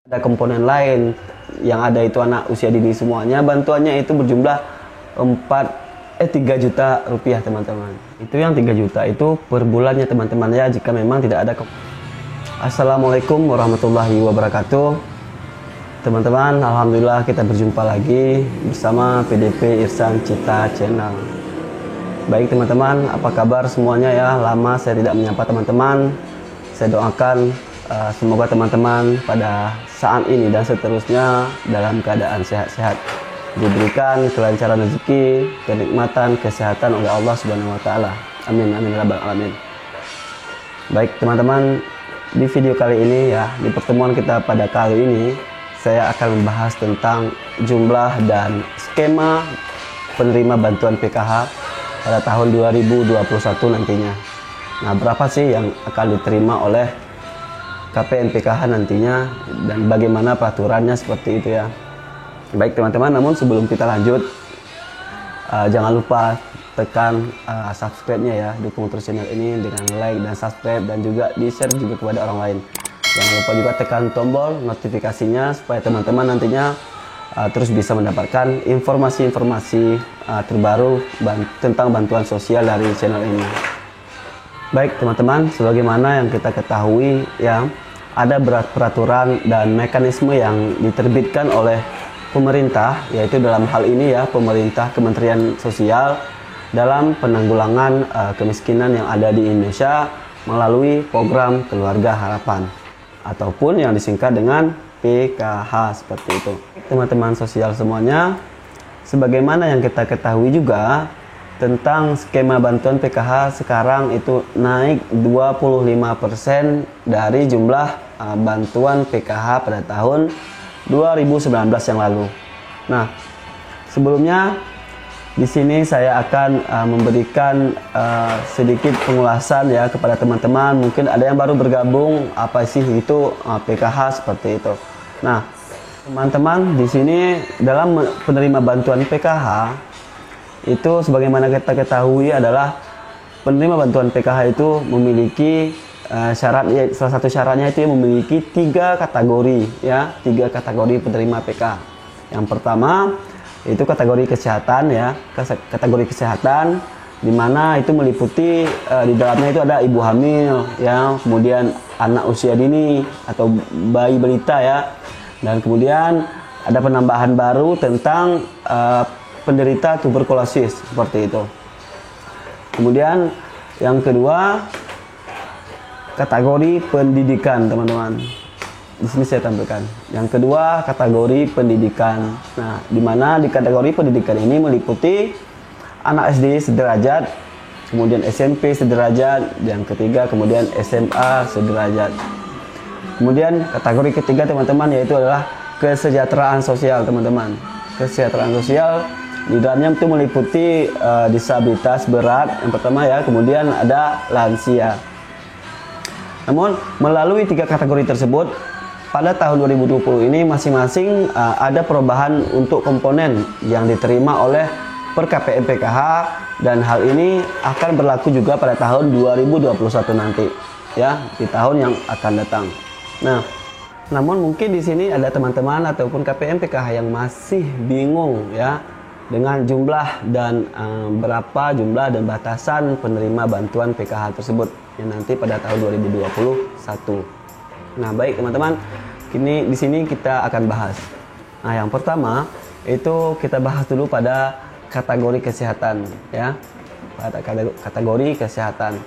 Ada komponen lain yang ada itu anak usia dini semuanya, bantuannya itu berjumlah 3 juta rupiah teman-teman. Itu yang 3 juta itu per bulannya teman-teman ya, jika memang tidak ada. Assalamualaikum warahmatullahi wabarakatuh. Teman-teman, alhamdulillah kita berjumpa lagi bersama PDP Irsan Cita Channel. Baik teman-teman, apa kabar semuanya ya? Lama saya tidak menyapa teman-teman. Saya doakan semoga teman-teman pada saat ini dan seterusnya dalam keadaan sehat-sehat, diberikan kelancaran rezeki, kenikmatan, kesehatan oleh Allah Subhanahu wa taala. Amin amin rabbal alamin. Baik teman-teman, di video kali ini ya, di pertemuan kita pada kali ini saya akan membahas tentang jumlah dan skema penerima bantuan PKH pada tahun 2021 nantinya. Nah, berapa sih yang akan diterima oleh KPN PKH nantinya dan bagaimana peraturannya seperti itu ya. Baik teman-teman, namun sebelum kita lanjut, jangan lupa tekan subscribe-nya ya, dukung terus channel ini dengan like dan subscribe, dan juga di share juga kepada orang lain. Jangan lupa juga tekan tombol notifikasinya supaya teman-teman nantinya terus bisa mendapatkan informasi-informasi terbaru tentang bantuan sosial dari channel ini. Baik teman-teman, sebagaimana yang kita ketahui ya, ada peraturan dan mekanisme yang diterbitkan oleh pemerintah, yaitu dalam hal ini ya pemerintah Kementerian Sosial dalam penanggulangan kemiskinan yang ada di Indonesia melalui program Keluarga Harapan ataupun yang disingkat dengan PKH seperti itu. Teman-teman sosial semuanya, sebagaimana yang kita ketahui juga tentang skema bantuan PKH sekarang itu naik 25% dari jumlah bantuan PKH pada tahun 2019 yang lalu. Nah, sebelumnya di sini saya akan memberikan sedikit pengulasan ya kepada teman-teman. Mungkin ada yang baru bergabung, apa sih itu PKH seperti itu. Nah, teman-teman di sini dalam penerima bantuan PKH itu sebagaimana kita ketahui adalah penerima bantuan PKH itu memiliki syarat, ya, salah satu syaratnya itu memiliki 3 kategori ya, 3 kategori penerima PK. Yang pertama itu kategori kesehatan ya, kategori kesehatan di mana itu meliputi di dalamnya itu ada ibu hamil ya, kemudian anak usia dini atau bayi balita ya, dan kemudian ada penambahan baru tentang penderita tuberkulosis seperti itu. Kemudian yang kedua kategori pendidikan teman-teman. Di sini saya tampilkan. Yang kedua kategori pendidikan. Nah, di mana di kategori pendidikan ini meliputi anak SD sederajat, kemudian SMP sederajat, yang ketiga kemudian SMA sederajat. Kemudian kategori ketiga teman-teman yaitu adalah kesejahteraan sosial teman-teman. Kesejahteraan sosial di dalamnya itu meliputi disabilitas berat yang pertama ya, kemudian ada lansia. Namun melalui 3 kategori tersebut pada tahun 2020 ini masing-masing ada perubahan untuk komponen yang diterima oleh per KPN PKH, dan hal ini akan berlaku juga pada tahun 2021 nanti ya, di tahun yang akan datang. Nah, namun mungkin di sini ada teman-teman ataupun KPN PKH yang masih bingung ya dengan jumlah dan berapa jumlah dan batasan penerima bantuan PKH tersebut yang nanti pada tahun 2021. Nah, baik teman-teman, kini di sini kita akan bahas. Nah, yang pertama itu kita bahas dulu pada kategori kesehatan ya. Pada kategori kesehatan.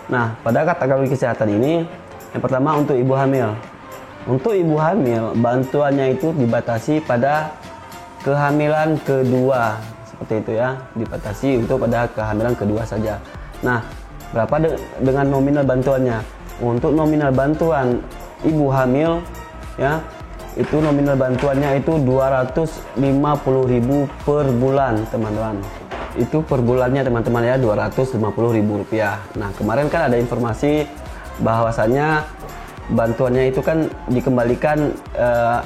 Nah, pada kategori kesehatan ini yang pertama untuk ibu hamil. Untuk ibu hamil bantuannya itu dibatasi pada kehamilan kedua seperti itu ya, dibatasi untuk pada kehamilan kedua saja. Nah, berapa dengan nominal bantuannya? Untuk nominal bantuan ibu hamil ya, itu nominal bantuannya itu 250.000 per bulan teman-teman. Itu per bulannya teman-teman ya, 250.000 rupiah. Nah, kemarin kan ada informasi bahwasannya bantuannya itu kan dikembalikan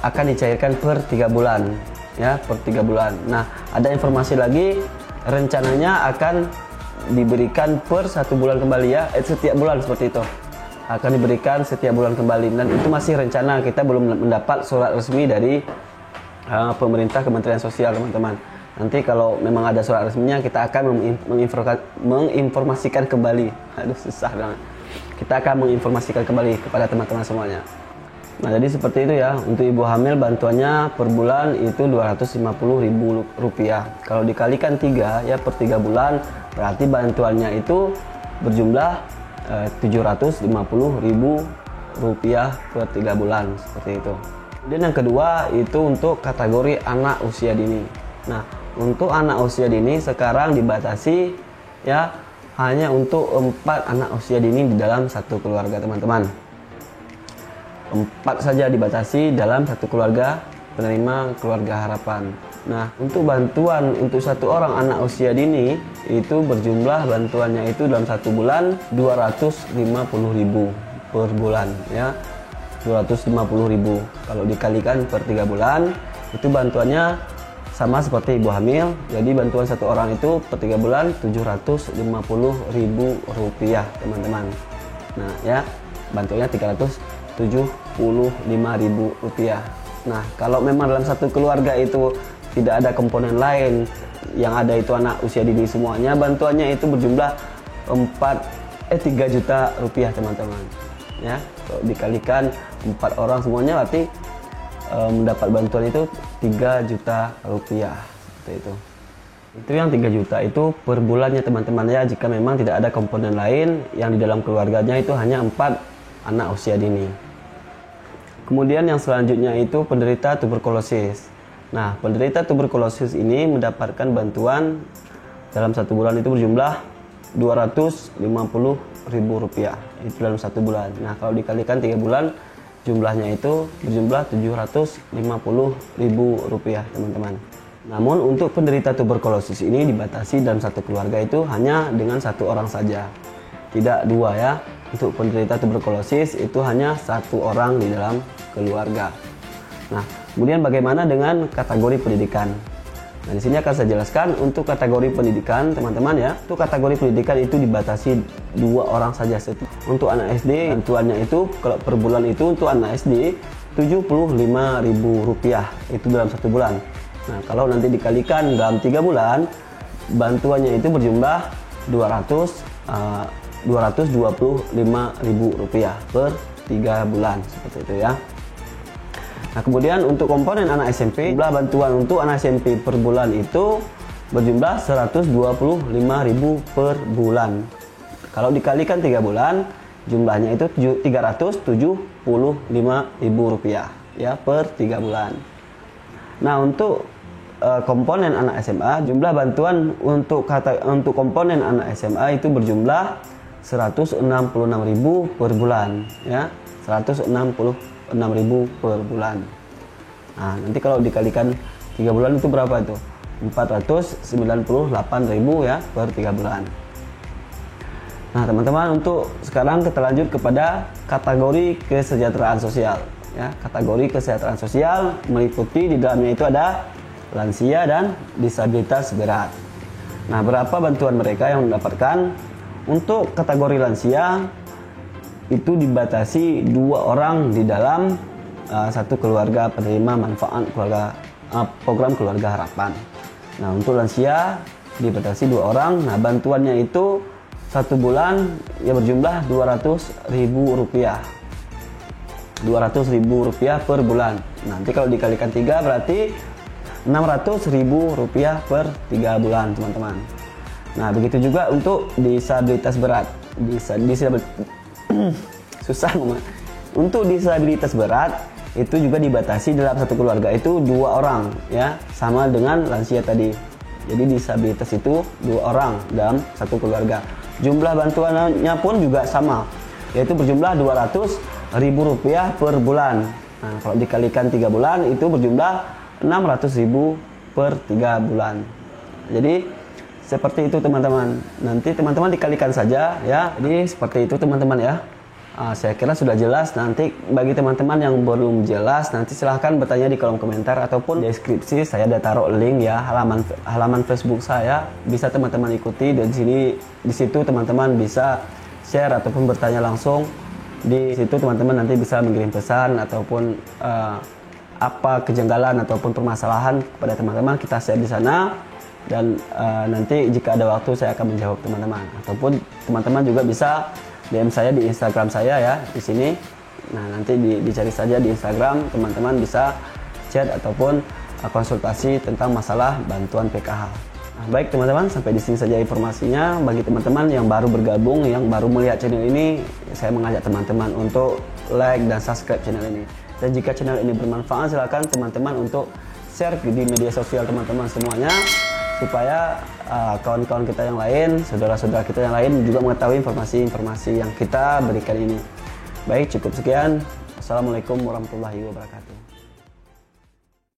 akan dicairkan per 3 bulan ya, per 3 bulan. Nah, ada informasi lagi rencananya akan diberikan per 1 bulan kembali ya, setiap bulan seperti itu. akan diberikan setiap bulan kembali, dan itu masih rencana, kita belum mendapat surat resmi dari pemerintah Kementerian Sosial teman-teman. Nanti kalau memang ada surat resminya kita akan menginformasikan kembali. Aduh susah banget. Kita akan menginformasikan kembali kepada teman-teman semuanya. Nah jadi seperti itu ya, untuk ibu hamil bantuannya per bulan itu Rp250.000. Kalau dikalikan 3 ya per 3 bulan, berarti bantuannya itu berjumlah Rp750.000 per 3 bulan, seperti itu. Dan yang kedua itu untuk kategori anak usia dini. Nah untuk anak usia dini sekarang dibatasi ya hanya untuk 4 anak usia dini di dalam satu keluarga teman-teman. 4 saja dibatasi dalam satu keluarga penerima keluarga harapan. Nah untuk bantuan untuk satu orang anak usia dini itu berjumlah bantuannya itu dalam satu bulan Rp250.000 per bulan ya, Rp250.000. Kalau dikalikan per 3 bulan itu bantuannya sama seperti ibu hamil, jadi bantuan satu orang itu per 3 bulan Rp750.000 teman-teman. Nah ya, bantuannya Rp375.000. Nah kalau memang dalam satu keluarga itu tidak ada komponen lain, yang ada itu anak usia dini semuanya, bantuannya itu berjumlah 3 juta rupiah teman-teman ya. Kalau dikalikan 4 orang semuanya berarti mendapat bantuan itu 3 juta rupiah, seperti itu. Itu yang 3 juta itu per bulannya teman-teman ya, jika memang tidak ada komponen lain yang di dalam keluarganya itu hanya 4 anak usia dini. Kemudian yang selanjutnya itu penderita tuberkulosis. Nah penderita tuberkulosis ini mendapatkan bantuan dalam satu bulan itu berjumlah Rp250.000 itu dalam satu bulan. Nah kalau dikalikan 3 bulan jumlahnya itu berjumlah Rp750.000 teman-teman. Namun untuk penderita tuberkulosis ini dibatasi dalam satu keluarga itu hanya dengan satu orang saja, tidak 2 ya. Untuk penderita tuberkulosis itu hanya 1 orang di dalam keluarga. Nah kemudian bagaimana dengan kategori pendidikan? Nah di sini akan saya jelaskan untuk kategori pendidikan teman-teman ya. Untuk kategori pendidikan itu dibatasi 2 orang saja. Untuk anak SD bantuannya itu kalau per bulan itu untuk anak SD Rp75.000 itu dalam satu bulan. Nah kalau nanti dikalikan dalam 3 bulan bantuannya itu berjumlah Rp225.000 per 3 bulan, seperti itu ya. Nah kemudian untuk komponen anak SMP, jumlah bantuan untuk anak SMP per bulan itu berjumlah Rp125.000 per bulan. Kalau dikalikan 3 bulan jumlahnya itu Rp375.000 ya per 3 bulan. Nah untuk komponen anak SMA, jumlah bantuan untuk komponen anak SMA itu berjumlah Rp166.000 per bulan ya, Rp166.000 per bulan. Nah nanti kalau dikalikan 3 bulan itu berapa itu? Rp498.000 ya per 3 bulan. Nah teman-teman, untuk sekarang kita lanjut kepada kategori kesejahteraan sosial ya. Kategori kesejahteraan sosial meliputi di dalamnya itu ada lansia dan disabilitas berat. Nah berapa bantuan mereka yang mendapatkan? Untuk kategori lansia itu dibatasi 2 orang di dalam satu keluarga penerima manfaat program keluarga harapan. Nah untuk lansia dibatasi 2 orang. Nah bantuannya itu satu bulan ya berjumlah Rp200.000, Rp200.000 per bulan. Nanti kalau dikalikan 3 berarti Rp600.000 per 3 bulan teman-teman. Nah begitu juga untuk disabilitas berat, susah ngomong. Untuk disabilitas berat itu juga dibatasi dalam satu keluarga itu 2 orang ya, sama dengan lansia tadi. Jadi disabilitas itu 2 orang dalam satu keluarga. Jumlah bantuannya pun juga sama, yaitu berjumlah Rp200.000 per bulan. Nah kalau dikalikan 3 bulan itu berjumlah Rp600.000 per 3 bulan. Jadi seperti itu teman-teman. Nanti teman-teman dikalikan saja ya. Jadi seperti itu teman-teman ya. Saya kira sudah jelas. Nanti bagi teman-teman yang belum jelas, nanti silahkan bertanya di kolom komentar ataupun deskripsi. Saya ada taruh link ya, halaman Facebook saya. Bisa teman-teman ikuti, dan di situ teman-teman bisa share ataupun bertanya langsung Di situ teman-teman nanti bisa mengirim pesan ataupun apa kejanggalan ataupun permasalahan kepada teman-teman, kita share di sana. Dan nanti jika ada waktu saya akan menjawab teman-teman, ataupun teman-teman juga bisa DM saya di Instagram saya ya di sini. Nah, nanti dicari saja di Instagram, teman-teman bisa chat ataupun konsultasi tentang masalah bantuan PKH. Nah, baik teman-teman, sampai di sini saja informasinya. Bagi teman-teman yang baru bergabung, yang baru melihat channel ini, saya mengajak teman-teman untuk like dan subscribe channel ini. Dan jika channel ini bermanfaat, silakan teman-teman untuk share di media sosial teman-teman semuanya, supaya kawan-kawan kita yang lain, saudara-saudara kita yang lain juga mengetahui informasi-informasi yang kita berikan ini. Baik, cukup sekian. Assalamualaikum warahmatullahi wabarakatuh.